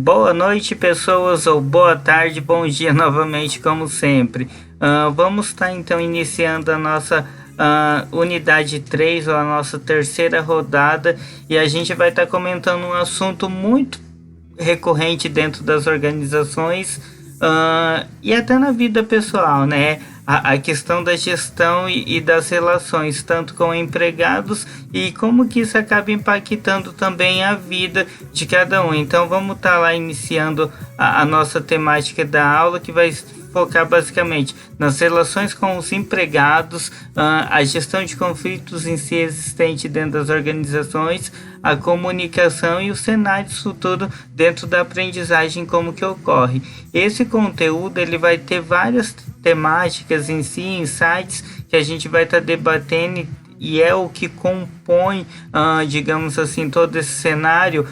Boa noite, pessoas, ou boa tarde, bom dia novamente, como sempre. Vamos estar então iniciando a nossa unidade 3, ou a nossa terceira rodada, e a gente vai estar comentando um assunto muito recorrente dentro das organizações, e até na vida pessoal, né? A questão da gestão e das relações, tanto com empregados e como que isso acaba impactando também a vida de cada um. Então vamos estar lá iniciando a nossa temática da aula, que vai focar basicamente nas relações com os empregados, a gestão de conflitos em si existente dentro das organizações, a comunicação e os cenários futuros dentro da aprendizagem, como que ocorre. Esse conteúdo ele vai ter várias temáticas em si, insights que a gente vai estar debatendo, e é o que compõe, digamos assim, todo esse cenário,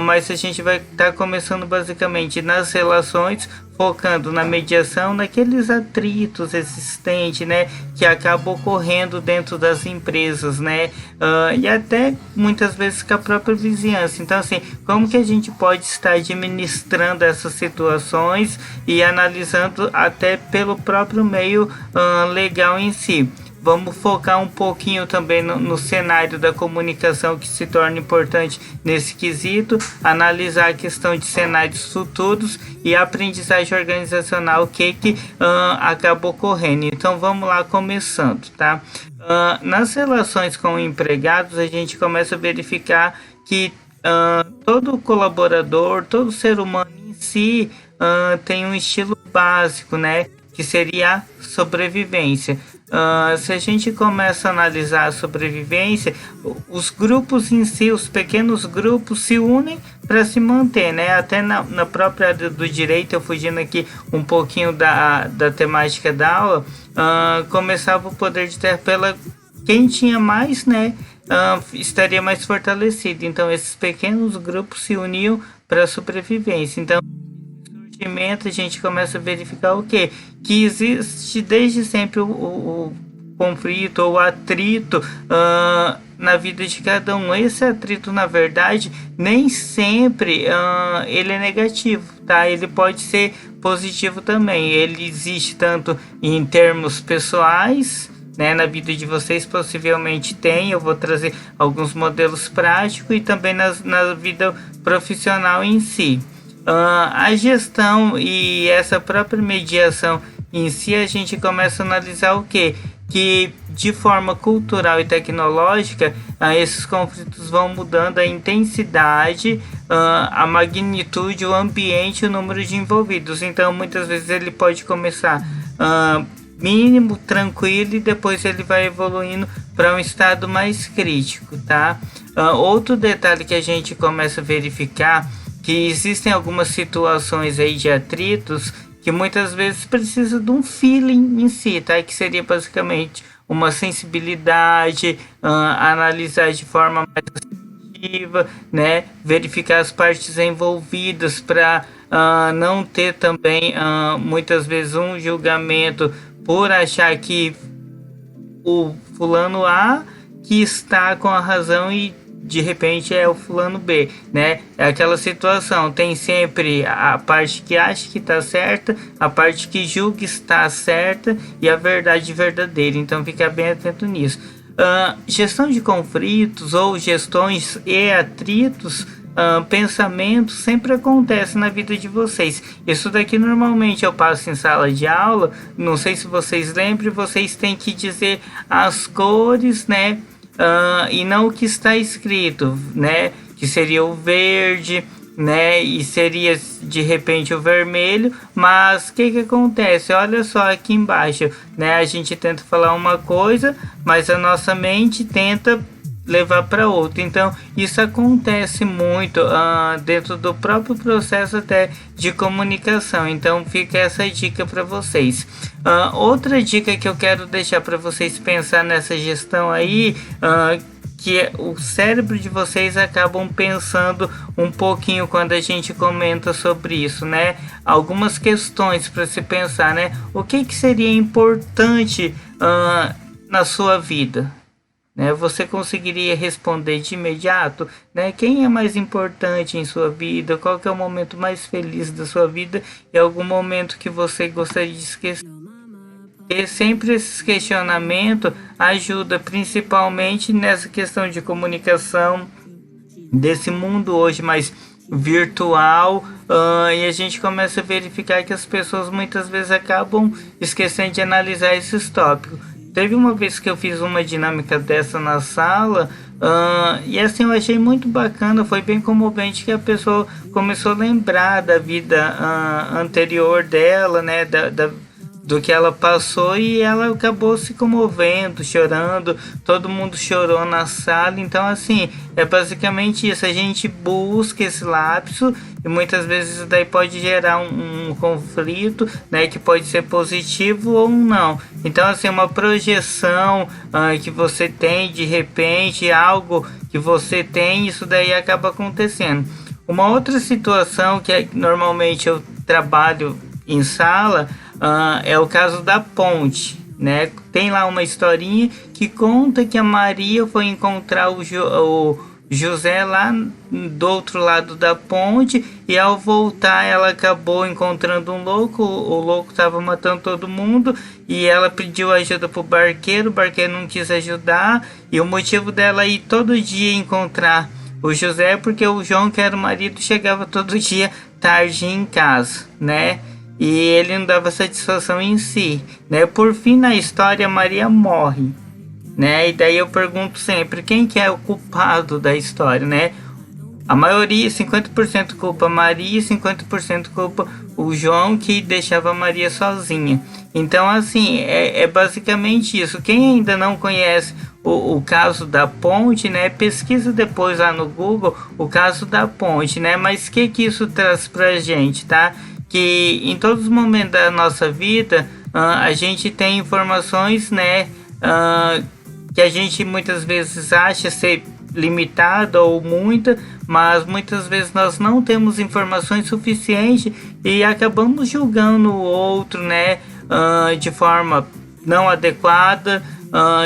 mas a gente vai estar começando basicamente nas relações, focando na mediação, naqueles atritos existentes, né, que acabam ocorrendo dentro das empresas, né, e até muitas vezes com a própria vizinhança. Então, assim, como que a gente pode estar administrando essas situações e analisando até pelo próprio meio legal em si. Vamos focar um pouquinho também no cenário da comunicação, que se torna importante nesse quesito, analisar a questão de cenários futuros e a aprendizagem organizacional que acaba ocorrendo. Então vamos lá, começando, tá? Nas relações com empregados, a gente começa a verificar que todo colaborador, todo ser humano em si tem um estilo básico, né? Que seria a sobrevivência. Se a gente começa a analisar a sobrevivência, os grupos em si, os pequenos grupos se unem para se manter, né? Até na própria área do direito, eu fugindo aqui um pouquinho da temática da aula, começava o poder de terra pela quem tinha mais, né? Estaria mais fortalecido. Então esses pequenos grupos se uniam para a sobrevivência. Então a gente começa a verificar o quê? Que existe desde sempre o conflito ou atrito na vida de cada um. Esse atrito, na verdade, nem sempre ele é negativo, tá? Ele pode ser positivo também. Ele existe tanto em termos pessoais, né, na vida de vocês possivelmente tem. Eu vou trazer alguns modelos práticos, e também na vida profissional em si. A gestão e essa própria mediação em si, a gente começa a analisar o quê? Que de forma cultural e tecnológica, esses conflitos vão mudando a intensidade, a magnitude, o ambiente, o número de envolvidos. Então muitas vezes ele pode começar mínimo, tranquilo, e depois ele vai evoluindo para um estado mais crítico, tá? Outro detalhe que a gente começa a verificar, que existem algumas situações aí de atritos que muitas vezes precisa de um feeling em si, tá? Que seria basicamente uma sensibilidade, analisar de forma mais assertiva, né? Verificar as partes envolvidas para não ter também muitas vezes um julgamento por achar que o fulano A que está com a razão e de repente é o fulano B, né? É aquela situação, tem sempre a parte que acha que está certa, a parte que julga estar certa e a verdade verdadeira. Então fica bem atento nisso. Gestão de conflitos ou gestões e atritos, pensamentos sempre acontece na vida de vocês. Isso daqui normalmente eu passo em sala de aula. Não sei se vocês lembram, vocês têm que dizer as cores, né? E não o que está escrito, né? Que seria o verde, né? E seria de repente o vermelho. Mas o que acontece? Olha só aqui embaixo, né? A gente tenta falar uma coisa, mas a nossa mente tenta levar para outra. Então isso acontece muito dentro do próprio processo até de comunicação. Então fica essa dica para vocês. Outra dica que eu quero deixar para vocês pensar nessa gestão aí, que o cérebro de vocês acabam pensando um pouquinho quando a gente comenta sobre isso, né? Algumas questões para se pensar, né? O que seria importante na sua vida, né? Você conseguiria responder de imediato, né? Quem é mais importante em sua vida? Qual que é o momento mais feliz da sua vida? E algum momento que você gostaria de esquecer? E sempre esse questionamento ajuda principalmente nessa questão de comunicação desse mundo hoje mais virtual, e a gente começa a verificar que as pessoas muitas vezes acabam esquecendo de analisar esses tópicos. Teve uma vez que eu fiz uma dinâmica dessa na sala, e assim eu achei muito bacana, foi bem comovente que a pessoa começou a lembrar da vida anterior dela, né, do que ela passou, e ela acabou se comovendo, chorando, todo mundo chorou na sala. Então assim, é basicamente isso, a gente busca esse lapso e muitas vezes isso daí pode gerar um conflito, né, que pode ser positivo ou não. Então assim, uma projeção que você tem de repente, algo que você tem, isso daí acaba acontecendo. Uma outra situação que normalmente eu trabalho em sala, é o caso da ponte, né? Tem lá uma historinha que conta que a Maria foi encontrar o José lá do outro lado da ponte, e ao voltar ela acabou encontrando um louco, o louco estava matando todo mundo, e ela pediu ajuda pro barqueiro, o barqueiro não quis ajudar, e o motivo dela ir todo dia encontrar o José é porque o João, que era o marido, chegava todo dia tarde em casa, né? E ele não dava satisfação em si, né? Por fim, na história, Maria morre, né? E daí eu pergunto sempre, quem que é o culpado da história, né? A maioria, 50% culpa Maria, 50% culpa o João, que deixava a Maria sozinha. Então, assim, é basicamente isso. Quem ainda não conhece o caso da ponte, né? Pesquisa depois lá no Google o caso da ponte, né? Mas o que isso traz pra gente, tá? Que em todos os momentos da nossa vida a gente tem informações, né, que a gente muitas vezes acha ser limitada ou muita, mas muitas vezes nós não temos informações suficientes e acabamos julgando o outro, né, de forma não adequada,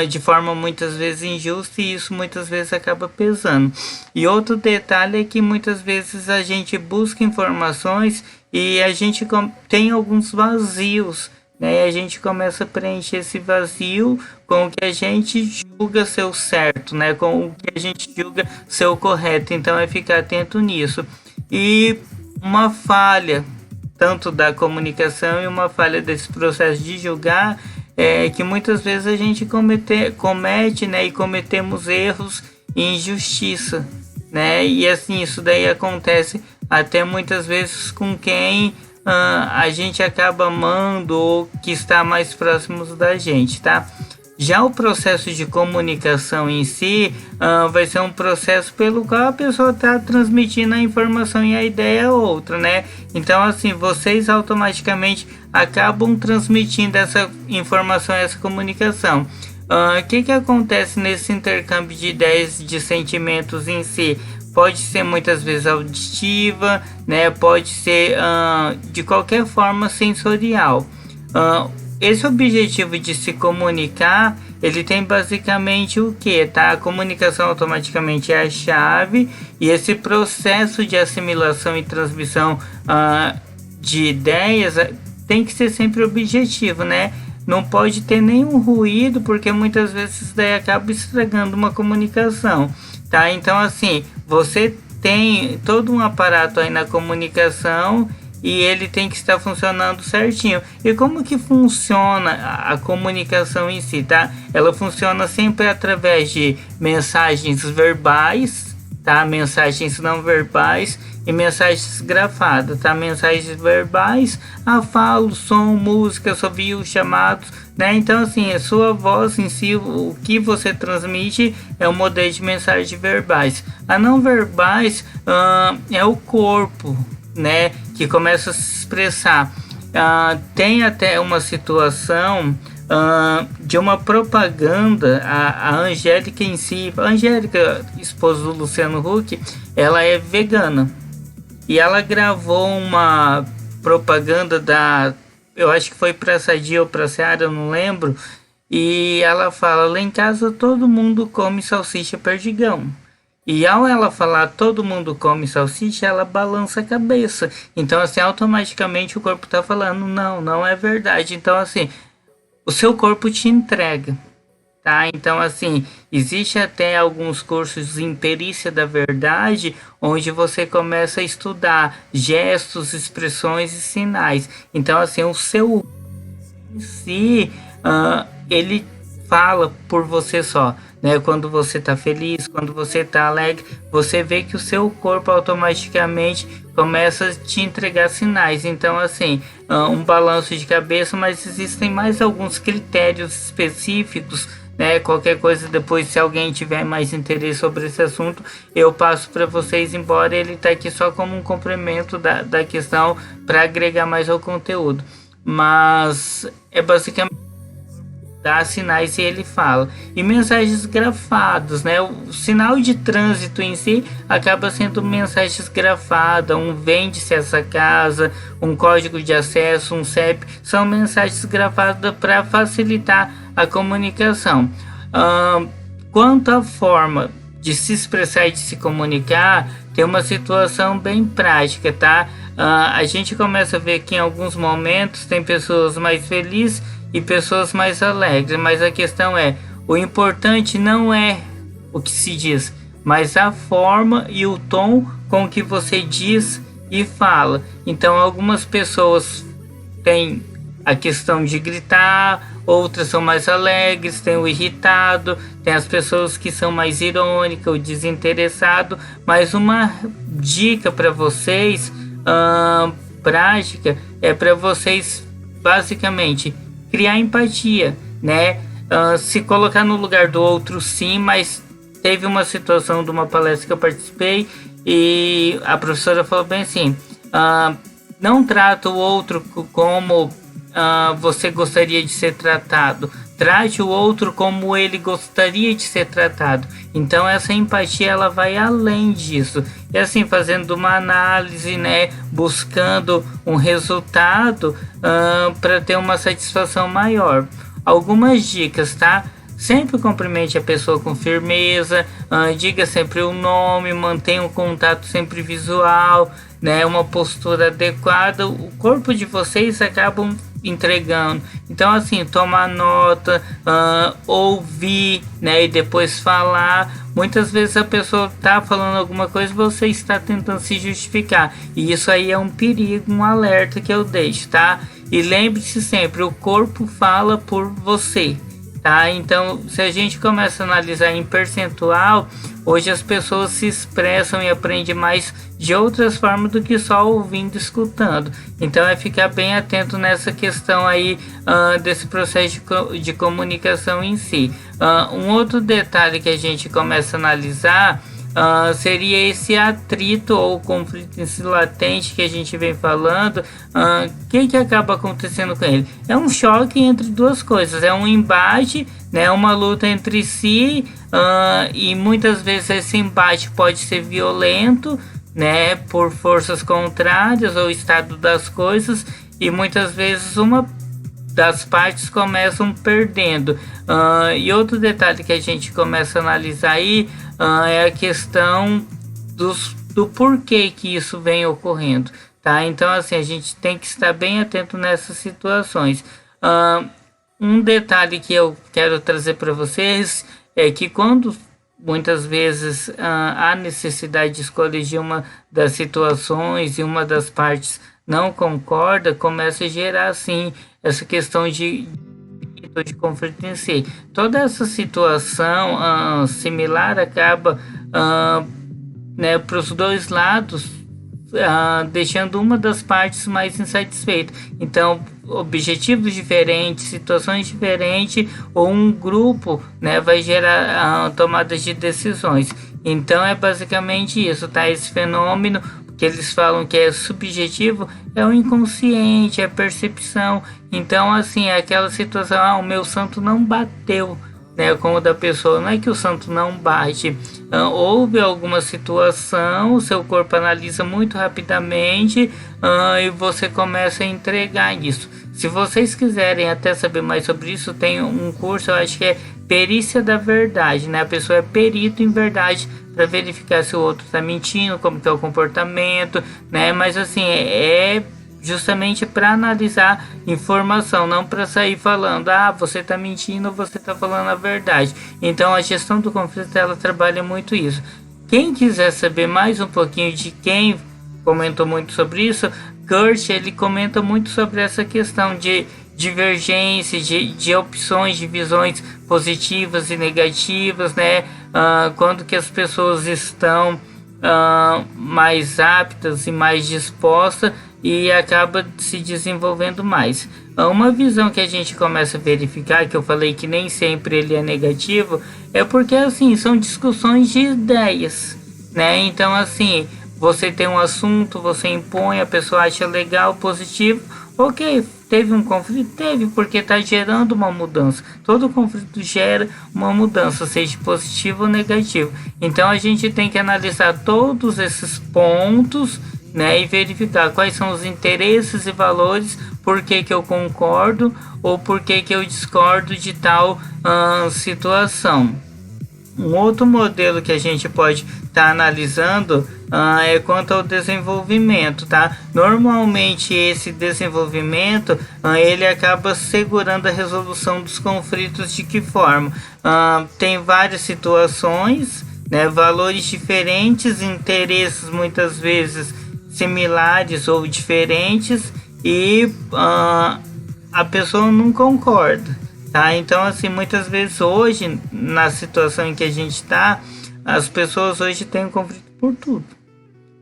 de forma muitas vezes injusta, e isso muitas vezes acaba pesando. E outro detalhe é que muitas vezes a gente busca informações e a gente tem alguns vazios, né? E a gente começa a preencher esse vazio com o que a gente julga ser o certo, né? Com o que a gente julga ser o correto. Então é ficar atento nisso. E uma falha tanto da comunicação e uma falha desse processo de julgar é que muitas vezes a gente comete, né? E cometemos erros e injustiça, né? E assim, isso daí acontece até muitas vezes com quem a gente acaba amando ou que está mais próximos da gente, tá? Já o processo de comunicação em si vai ser um processo pelo qual a pessoa está transmitindo a informação e a ideia a outra, né? Então assim, vocês automaticamente acabam transmitindo essa informação, essa comunicação. O que acontece nesse intercâmbio de ideias, de sentimentos em si? Pode ser muitas vezes auditiva, né? Pode ser de qualquer forma sensorial. Esse objetivo de se comunicar, ele tem basicamente o que, tá? A comunicação automaticamente é a chave, e esse processo de assimilação e transmissão de ideias tem que ser sempre objetivo, né? Não pode ter nenhum ruído, porque muitas vezes isso daí acaba estragando uma comunicação, tá? Então assim, você tem todo um aparato aí na comunicação e ele tem que estar funcionando certinho. E como que funciona a comunicação em si, tá? Ela funciona sempre através de mensagens verbais, tá? Mensagens não verbais e mensagens grafadas, tá? Mensagens verbais, falo, som, música, assovio, chamados, né? Então assim, a sua voz em si, o que você transmite é o modelo de mensagens verbais. A não verbais é o corpo, né, que começa a se expressar. Tem até uma situação de uma propaganda, a Angélica em si, a Angélica, esposa do Luciano Huck, ela é vegana, e ela gravou uma propaganda eu acho que foi pra Sadia ou pra Seara, eu não lembro, e ela fala: lá em casa todo mundo come salsicha perdigão. E ao ela falar todo mundo come salsicha, ela balança a cabeça. Então, assim, automaticamente o corpo tá falando: não, não é verdade. Então, assim, o seu corpo te entrega. Tá, então assim, existe até alguns cursos em perícia da verdade, onde você começa a estudar gestos, expressões e sinais. Então assim, o seu em si, ele fala por você só, né? Quando você tá feliz, quando você tá alegre, você vê que o seu corpo automaticamente começa a te entregar sinais. Então, assim, um balanço de cabeça, mas existem mais alguns critérios específicos, né? Qualquer coisa depois, se alguém tiver mais interesse sobre esse assunto, eu passo para vocês, embora ele tá aqui só como um complemento da questão para agregar mais ao conteúdo. Mas é basicamente dá sinais e ele fala. E mensagens grafadas, né? O sinal de trânsito em si acaba sendo mensagens grafadas, um vende-se essa casa, um código de acesso, um CEP, são mensagens gravadas para facilitar a comunicação. Quanto à forma de se expressar e de se comunicar, tem uma situação bem prática, tá? A gente começa a ver que em alguns momentos tem pessoas mais felizes e pessoas mais alegres, mas a questão é, o importante não é o que se diz, mas a forma e o tom com que você diz e fala. Então algumas pessoas têm a questão de gritar, outras são mais alegres, tem o irritado, tem as pessoas que são mais irônicas, o desinteressado. Mas uma dica para vocês, prática, é para vocês basicamente criar empatia, né? Se colocar no lugar do outro, sim, mas teve uma situação de uma palestra que eu participei e a professora falou bem assim: não trata o outro como você gostaria de ser tratado, trate o outro como ele gostaria de ser tratado. Então essa empatia ela vai além disso, e assim, fazendo uma análise, né, buscando um resultado para ter uma satisfação maior. Algumas dicas, tá? Sempre cumprimente a pessoa com firmeza, diga sempre o nome, mantenha um contato sempre visual, né, uma postura adequada. O corpo de vocês acabam entregando. Então assim, tomar nota, ouvir, né, e depois falar. Muitas vezes a pessoa tá falando alguma coisa e você está tentando se justificar, e isso aí é um perigo, um alerta que eu deixo, tá? E lembre-se sempre, o corpo fala por você, tá? Então, se a gente começa a analisar em percentual, hoje as pessoas se expressam e aprendem mais de outras formas do que só ouvindo e escutando. Então, é ficar bem atento nessa questão aí, desse processo de comunicação em si. Um outro detalhe que a gente começa a analisar seria esse atrito ou conflito em si latente que a gente vem falando. O que acaba acontecendo com ele? É um choque entre duas coisas, é um embate, né, uma luta entre si, e muitas vezes esse embate pode ser violento, né, por forças contrárias ou estado das coisas, e muitas vezes uma das partes começam perdendo. E outro detalhe que a gente começa a analisar aí é a questão do porquê que isso vem ocorrendo, tá? Então assim, a gente tem que estar bem atento nessas situações. Um detalhe que eu quero trazer para vocês é que quando muitas vezes há necessidade de escolher de uma das situações e uma das partes não concorda, começa a gerar assim essa questão de conflito em si. Toda essa situação similar acaba, né, para os dois lados, deixando uma das partes mais insatisfeita. Então, objetivos diferentes, situações diferentes, ou um grupo, né, vai gerar tomadas de decisões. Então, é basicamente isso, tá? Esse fenômeno que eles falam que é subjetivo é o inconsciente, é a percepção. Então, assim, é aquela situação: o meu santo não bateu, né, com o da pessoa. Não é que o santo não bate, houve alguma situação, o seu corpo analisa muito rapidamente, e você começa a entregar isso. Se vocês quiserem até saber mais sobre isso, tem um curso, eu acho que é perícia da verdade, né? A pessoa é perito em verdade para verificar se o outro está mentindo, como que é o comportamento, né? Mas assim, é justamente para analisar informação, não para sair falando, você está mentindo ou você está falando a verdade. Então a gestão do conflito, ela trabalha muito isso. Quem quiser saber mais um pouquinho de quem comentou muito sobre isso, Kurt, ele comenta muito sobre essa questão de divergência, de opções, de visões positivas e negativas, né? Quando que as pessoas estão mais aptas e mais dispostas e acaba se desenvolvendo mais. Uma visão que a gente começa a verificar, que eu falei que nem sempre ele é negativo, é porque assim, são discussões de ideias, né? Então assim, você tem um assunto, você impõe, a pessoa acha legal, positivo, ok, teve um conflito? Teve, porque está gerando uma mudança. Todo conflito gera uma mudança, seja positivo ou negativo. Então a gente tem que analisar todos esses pontos, né, e verificar quais são os interesses e valores, por que eu concordo ou por que eu discordo de tal situação. Um outro modelo que a gente pode estar analisando é quanto ao desenvolvimento, tá? Normalmente esse desenvolvimento ele acaba segurando a resolução dos conflitos. De que forma? Tem várias situações, né, valores diferentes, interesses muitas vezes similares ou diferentes e a pessoa não concorda, tá? Então assim, muitas vezes hoje, na situação em que a gente está, as pessoas hoje têm um conflito por tudo,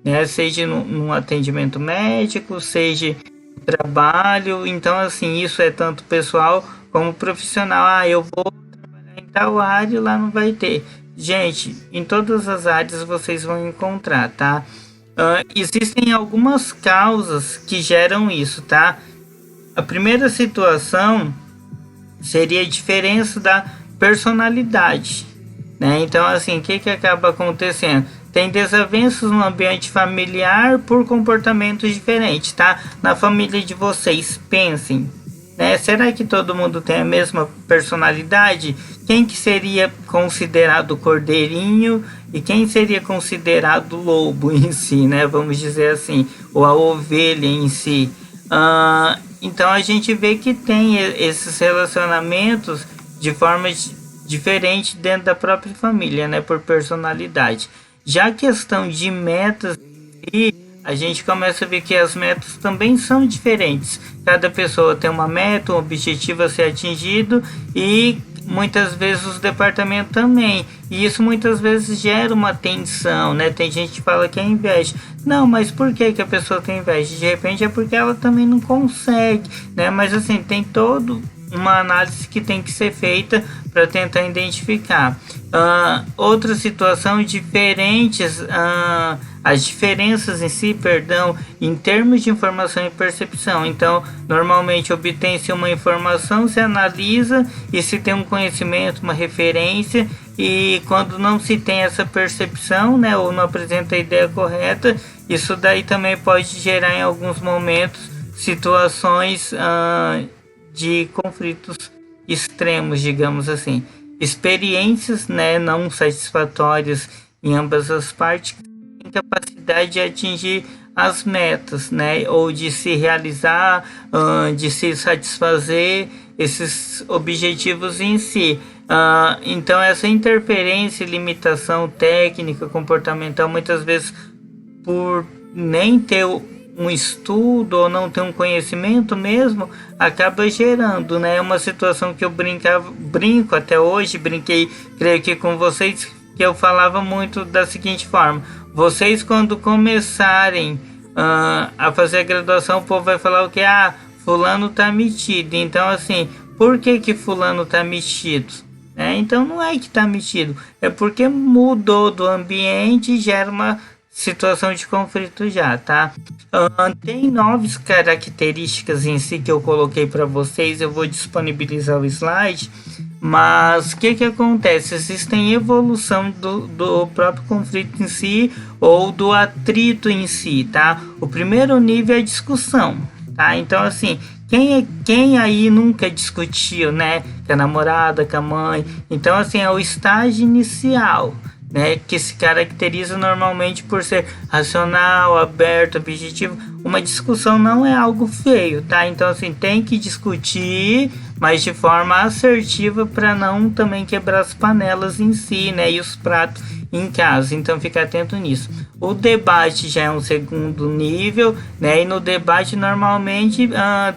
né? Seja num atendimento médico, seja no trabalho. Então assim, isso é tanto pessoal como profissional. Eu vou trabalhar em tal área, lá não vai ter. Gente, em todas as áreas vocês vão encontrar, tá? Existem algumas causas que geram isso, tá? A primeira situação seria a diferença da personalidade, né? Então assim, o que acaba acontecendo? Tem desavenças no ambiente familiar por comportamentos diferentes, tá? Na família de vocês, pensem, né? Será que todo mundo tem a mesma personalidade? Quem que seria considerado cordeirinho e quem seria considerado lobo em si, né? Vamos dizer assim, ou a ovelha em si. Então a gente vê que tem esses relacionamentos de forma diferente dentro da própria família, né? Por personalidade. Já a questão de metas, e a gente começa a ver que as metas também são diferentes. Cada pessoa tem uma meta, um objetivo a ser atingido e muitas vezes os departamentos também. E isso muitas vezes gera uma tensão, né? Tem gente que fala que é inveja. Não, mas por que a pessoa tem inveja? De repente é porque ela também não consegue, né? Mas assim, tem todo uma análise que tem que ser feita para tentar identificar. Outra situação, diferentes, as diferenças em si, em termos de informação e percepção. Então, normalmente obtém-se uma informação, se analisa e se tem um conhecimento, uma referência, e quando não se tem essa percepção, né, ou não apresenta a ideia correta, isso daí também pode gerar em alguns momentos situações de conflitos extremos, digamos assim. Experiências, né, não satisfatórias em ambas as partes, incapacidade de atingir as metas, né, ou de se realizar, de se satisfazer esses objetivos em si. Então essa interferência e limitação técnica, comportamental, muitas vezes por nem ter um estudo ou não ter um conhecimento mesmo, acaba gerando, né, uma situação que eu brinco até hoje, brinquei, creio que com vocês, que eu falava muito da seguinte forma: vocês quando começarem a fazer a graduação, o povo vai falar o que? Fulano tá metido. Então assim, por que fulano tá metido? Então não é que tá metido, é porque mudou do ambiente e gera uma situação de conflito já, tá? Tem 9 características em si que eu coloquei para vocês, eu vou disponibilizar o slide, mas o que acontece? Existem evolução do próprio conflito em si ou do atrito em si, tá? O primeiro nível é discussão, tá? Então assim, Quem aí nunca discutiu, né? Com a namorada, com a mãe. Então, assim, é o estágio inicial, né? Que se caracteriza normalmente por ser racional, aberto, objetivo. Uma discussão não é algo feio, tá? Então, assim, tem que discutir, mas de forma assertiva para não também quebrar as panelas em si, né? E os pratos em casa. Então, fica atento nisso. O debate já é um segundo nível, né? E no debate normalmente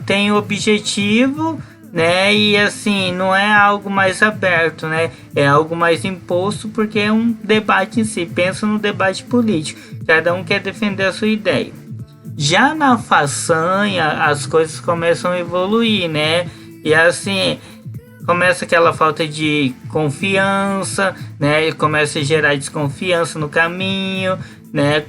tem o objetivo, né? E assim, não é algo mais aberto, né? É algo mais imposto porque é um debate em si. Pensa no debate político. Cada um quer defender a sua ideia. Já na façanha, as coisas começam a evoluir, né? E assim, começa aquela falta de confiança, né? Começa a gerar desconfiança no caminho, né?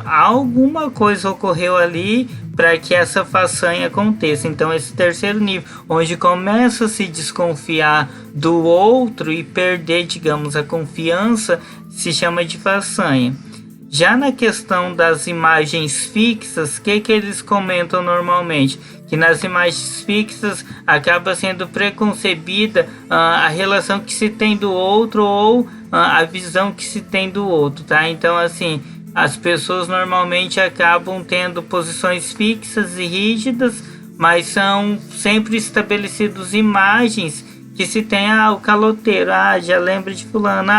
Alguma coisa ocorreu ali para que essa façanha aconteça. Então, esse terceiro nível, onde começa a se desconfiar do outro e perder, digamos, a confiança, se chama de façanha. Já na questão das imagens fixas, o que eles comentam normalmente? Que nas imagens fixas acaba sendo preconcebida a relação que se tem do outro ou a visão que se tem do outro, tá? Então, assim, as pessoas normalmente acabam tendo posições fixas e rígidas, mas são sempre estabelecidas imagens que se tem o caloteiro, já lembra de fulano,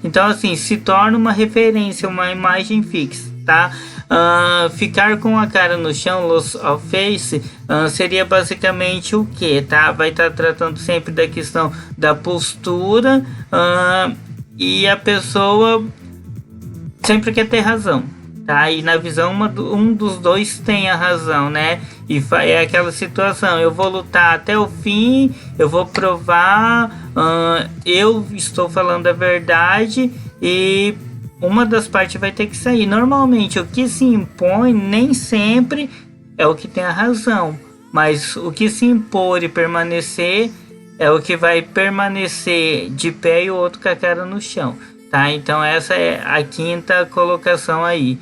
então assim, se torna uma referência, uma imagem fixa, tá? Ficar com a cara no chão, loss of face, seria basicamente o que, tá? Vai estar tratando sempre da questão da postura, e a pessoa sempre quer ter razão, tá? E na visão um dos dois tem a razão, né? E é aquela situação, eu vou lutar até o fim, eu vou provar, eu estou falando a verdade e uma das partes vai ter que sair. Normalmente o que se impõe nem sempre é o que tem a razão, mas o que se impor e permanecer é o que vai permanecer de pé e o outro com a cara no chão, tá? Então essa é a quinta colocação aí.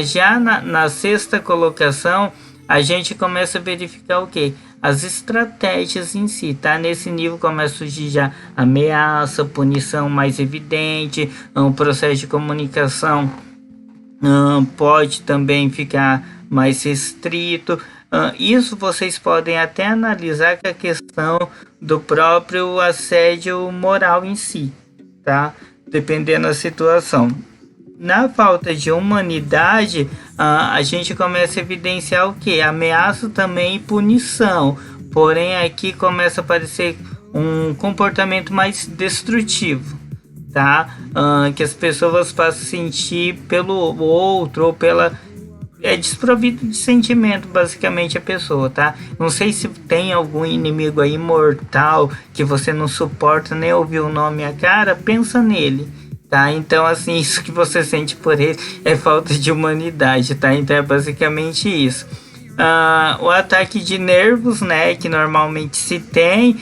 Já na sexta colocação, a gente começa a verificar o que? As estratégias em si, tá? Nesse nível começa a surgir já ameaça, punição mais evidente, um processo de comunicação pode também ficar mais restrito. Isso vocês podem até analisar com a questão do próprio assédio moral em si, tá? Dependendo da situação. Na falta de humanidade, a gente começa a evidenciar o que? Ameaça também e punição. Porém, aqui começa a aparecer um comportamento mais destrutivo, tá? Que as pessoas passam a sentir pelo outro ou pela... É desprovido de sentimento, basicamente, a pessoa, tá? Não sei se tem algum inimigo aí mortal que você não suporta nem ouvir o nome e a cara, pensa nele. Tá? Então, assim, isso que você sente por ele é falta de humanidade, tá? Então, é basicamente isso. O ataque de nervos, né, que normalmente se tem,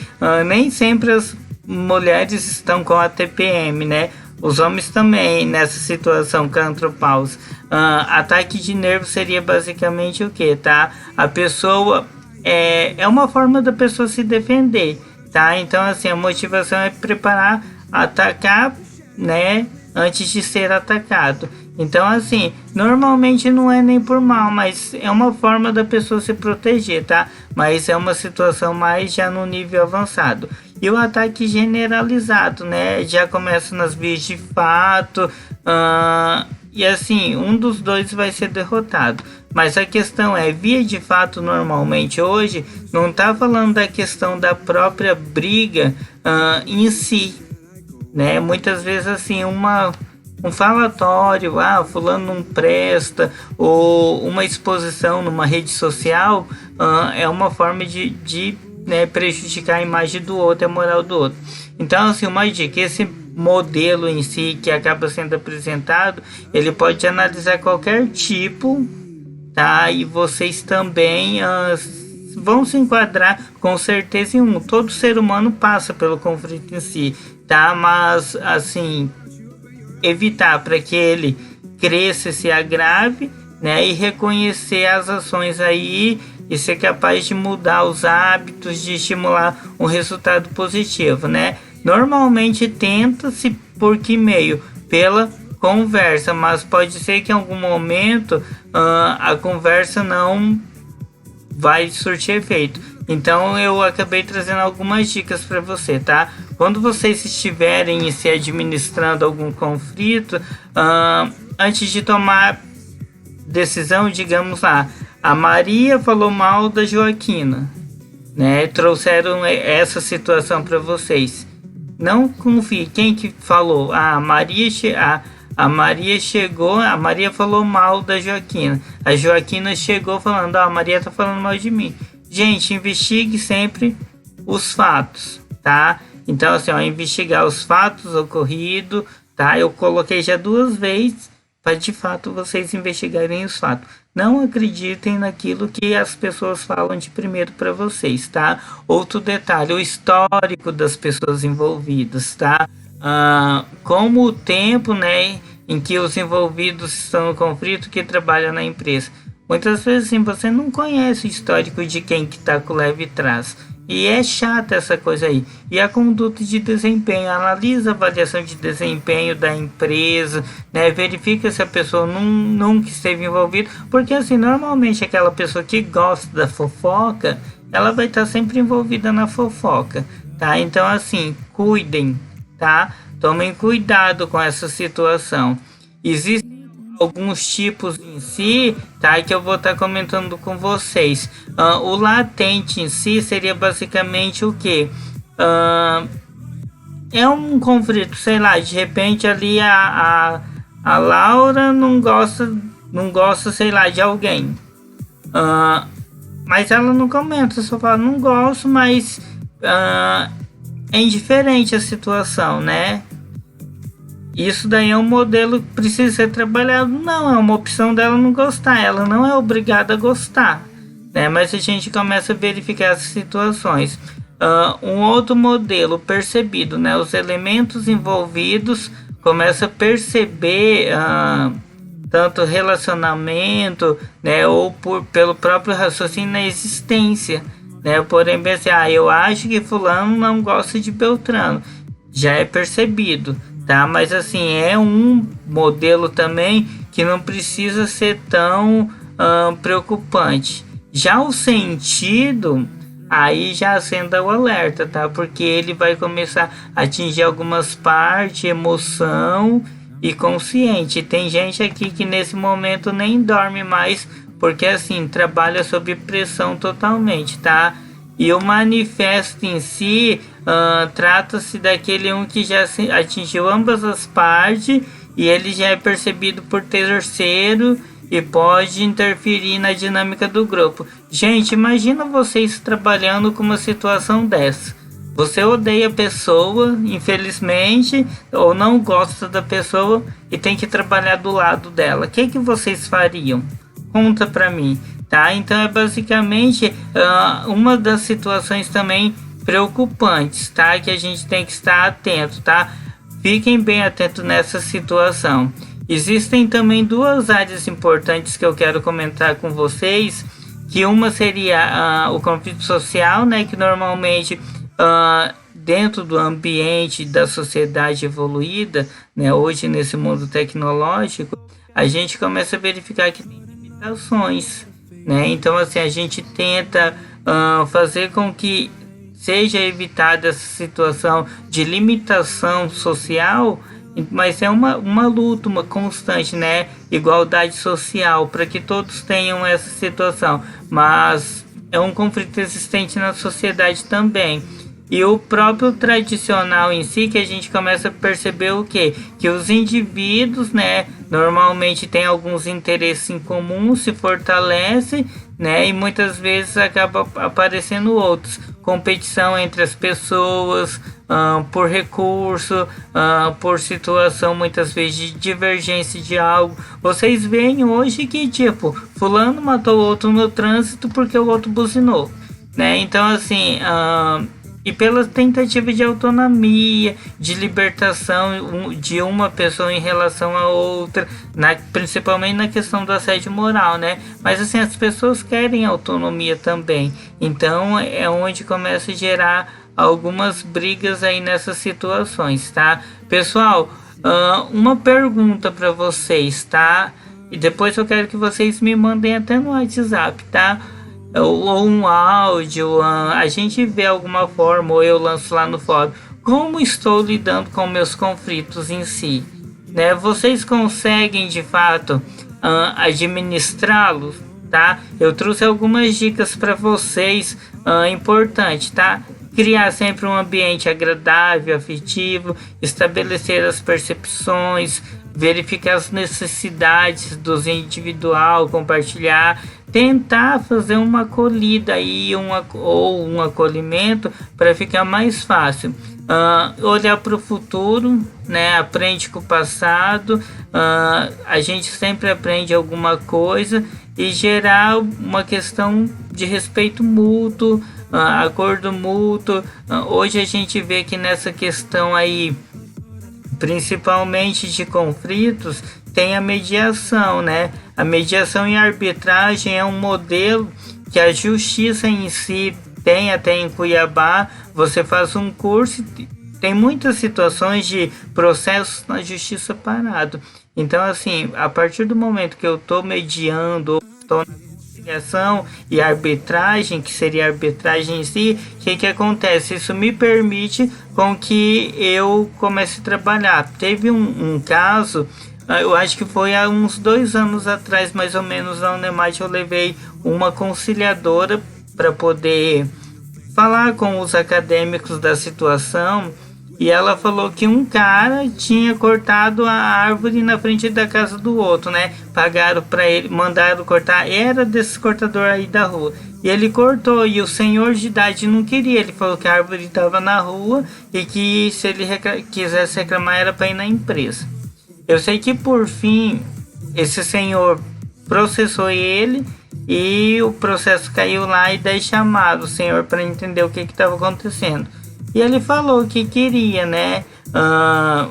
nem sempre as mulheres estão com a TPM, né? Os homens também, nessa situação com a andropausa. Ataque de nervos seria basicamente o que, tá? A pessoa, é uma forma da pessoa se defender, tá? Então, assim, a motivação é preparar, atacar, né, antes de ser atacado. Então, assim, normalmente não é nem por mal, mas é uma forma da pessoa se proteger, tá? Mas é uma situação mais já no nível avançado. E o ataque generalizado, né, já começa nas vias de fato, e assim, um dos dois vai ser derrotado. Mas a questão é, via de fato, normalmente hoje, não tá falando da questão da própria briga em si, né? Muitas vezes assim, um falatório, fulano não presta, ou uma exposição numa rede social é uma forma de né, prejudicar a imagem do outro, a moral do outro. Então, assim, uma dica, esse modelo em si que acaba sendo apresentado, ele pode analisar qualquer tipo, tá? E vocês também vão se enquadrar com certeza em todo ser humano passa pelo conflito em si, tá? Mas assim, evitar para que ele cresça, se agrave, né? E reconhecer as ações aí e ser capaz de mudar os hábitos, de estimular um resultado positivo, né? Normalmente tenta-se por que meio? Pela conversa, mas pode ser que em algum momento a conversa não vai surtir efeito. Então eu acabei trazendo algumas dicas para você, tá? Quando vocês estiverem se administrando algum conflito, antes de tomar decisão, digamos lá, a Maria falou mal da Joaquina, né? Trouxeram essa situação para vocês. Não confie. Quem que falou? A Maria chegou, a Maria falou mal da Joaquina. A Joaquina chegou falando, a Maria tá falando mal de mim. Gente, investigue sempre os fatos, tá? Então, assim, investigar os fatos ocorridos, tá? Eu coloquei já 2 vezes para de fato vocês investigarem os fatos. Não acreditem naquilo que as pessoas falam de primeiro para vocês, tá? Outro detalhe, o histórico das pessoas envolvidas, tá? Como o tempo, né, em que os envolvidos estão no conflito que trabalham na empresa. Muitas vezes assim, você não conhece o histórico de quem que tá com leve trás. E é chata essa coisa aí. E a conduta de desempenho, analisa a avaliação de desempenho da empresa, né? Verifica se a pessoa nunca esteve envolvida. Porque assim, normalmente aquela pessoa que gosta da fofoca, ela vai estar sempre envolvida na fofoca, tá? Então assim, cuidem, tá? Tomem cuidado com essa situação. Existem alguns tipos em si, tá? Que eu vou estar comentando com vocês. O latente em si seria basicamente o que? É um conflito, sei lá, de repente ali a Laura não gosta, sei lá, de alguém. Mas ela não comenta, só fala, não gosto, mas é indiferente a situação, né? Isso daí é um modelo que precisa ser trabalhado. Não, é uma opção dela não gostar. Ela não é obrigada a gostar, né? Mas a gente começa a verificar essas situações. Um outro modelo percebido, né? Os elementos envolvidos começam a perceber tanto relacionamento, né? Ou pelo próprio raciocínio na existência, né? Porém, bem assim, eu acho que fulano não gosta de Beltrano. Já é percebido. Tá, mas assim, é um modelo também que não precisa ser tão preocupante. Já o sentido, aí já acenda o alerta, tá? Porque ele vai começar a atingir algumas partes, emoção e consciente. Tem gente aqui que nesse momento nem dorme mais, porque assim, trabalha sob pressão totalmente, tá? E o manifesto em si trata-se daquele que já atingiu ambas as partes e ele já é percebido por terceiro e pode interferir na dinâmica do grupo. Gente, imagina vocês trabalhando com uma situação dessa. Você odeia a pessoa, infelizmente, ou não gosta da pessoa e tem que trabalhar do lado dela. O que vocês fariam? Conta pra mim. Tá? Então é basicamente uma das situações também preocupantes, tá? Que a gente tem que estar atento, tá? Fiquem bem atentos nessa situação. Existem também 2 áreas importantes que eu quero comentar com vocês, que uma seria o conflito social, né? Que normalmente dentro do ambiente da sociedade evoluída, né? Hoje nesse mundo tecnológico, a gente começa a verificar que tem limitações, né? Então assim, a gente tenta fazer com que seja evitada essa situação de limitação social, mas é uma luta, uma constante, né? Igualdade social, para que todos tenham essa situação, mas é um conflito existente na sociedade também. E o próprio tradicional em si, que a gente começa a perceber o quê? Que os indivíduos, né, normalmente têm alguns interesses em comum, se fortalecem, né, e muitas vezes acaba aparecendo outros. Competição entre as pessoas, por recurso, por situação muitas vezes de divergência de algo. Vocês veem hoje que tipo, fulano matou o outro no trânsito porque o outro buzinou, né? Então assim, e pela tentativa de autonomia, de libertação de uma pessoa em relação a outra, principalmente na questão do assédio moral, né? Mas assim, as pessoas querem autonomia também, então é onde começa a gerar algumas brigas aí nessas situações, tá? Pessoal, uma pergunta para vocês, tá? E depois eu quero que vocês me mandem até no WhatsApp, tá? Ou um áudio, a gente vê alguma forma, ou eu lanço lá no fórum, como estou lidando com meus conflitos em si, né? Vocês conseguem de fato administrá-los, tá? Eu trouxe algumas dicas para vocês, importante, tá? Criar sempre um ambiente agradável, afetivo, estabelecer as percepções, verificar as necessidades dos individual, compartilhar, tentar fazer uma acolhida aí, ou um acolhimento para ficar mais fácil. Olhar para o futuro, né? Aprende com o passado, a gente sempre aprende alguma coisa e gerar uma questão de respeito mútuo, acordo mútuo. Hoje a gente vê que nessa questão aí, principalmente de conflitos, tem a mediação, né? A mediação e a arbitragem é um modelo que a justiça em si tem até em Cuiabá. Você faz um curso, tem muitas situações de processos na justiça parado. Então, assim, a partir do momento que eu estou mediando, estou na conciliação e arbitragem, que seria a arbitragem em si, o que acontece? Isso me permite com que eu comece a trabalhar. Teve um caso, eu acho que foi há uns 2 anos atrás, mais ou menos, na Unemate, eu levei uma conciliadora para poder falar com os acadêmicos da situação, e ela falou que um cara tinha cortado a árvore na frente da casa do outro, né? Pagaram para ele, mandaram cortar, era desse cortador aí da rua. E ele cortou, e o senhor de idade não queria. Ele falou que a árvore estava na rua e que se ele quisesse reclamar era para ir na empresa. Eu sei que por fim esse senhor processou ele e o processo caiu lá, e daí chamaram o senhor para entender o que estava acontecendo. E ele falou que queria, né,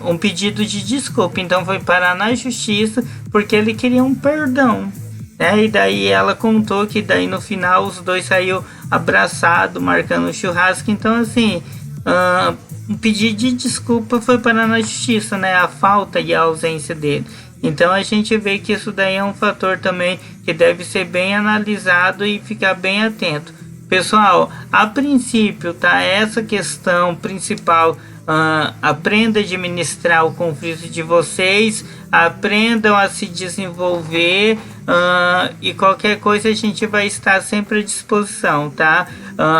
um pedido de desculpa. Então foi parar na justiça porque ele queria um perdão, né? E daí ela contou que daí no final os dois saíram abraçados, marcando um churrasco. Então assim, um pedido de desculpa foi parar na justiça, né? A falta e a ausência dele. Então a gente vê que isso daí é um fator também que deve ser bem analisado e ficar bem atento. Pessoal, a princípio, tá? Essa questão principal, aprenda a administrar o conflito de vocês, aprendam a se desenvolver, e qualquer coisa a gente vai estar sempre à disposição, tá?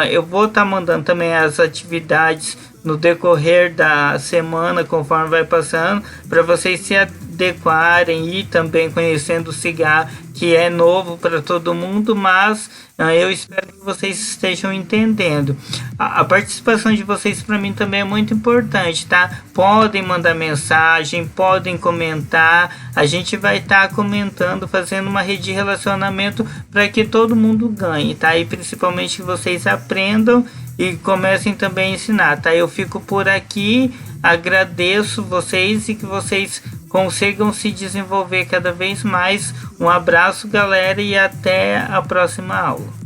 Eu vou estar mandando também as atividades no decorrer da semana, conforme vai passando, para vocês se adequarem e também conhecendo o cigarro, que é novo para todo mundo, mas eu espero que vocês estejam entendendo. A participação de vocês para mim também é muito importante, tá? Podem mandar mensagem, podem comentar, a gente vai estar comentando, fazendo uma rede de relacionamento para que todo mundo ganhe, tá? E principalmente que vocês aprendam e comecem também a ensinar, tá? Eu fico por aqui, agradeço vocês e que vocês consigam se desenvolver cada vez mais. Um abraço, galera, e até a próxima aula.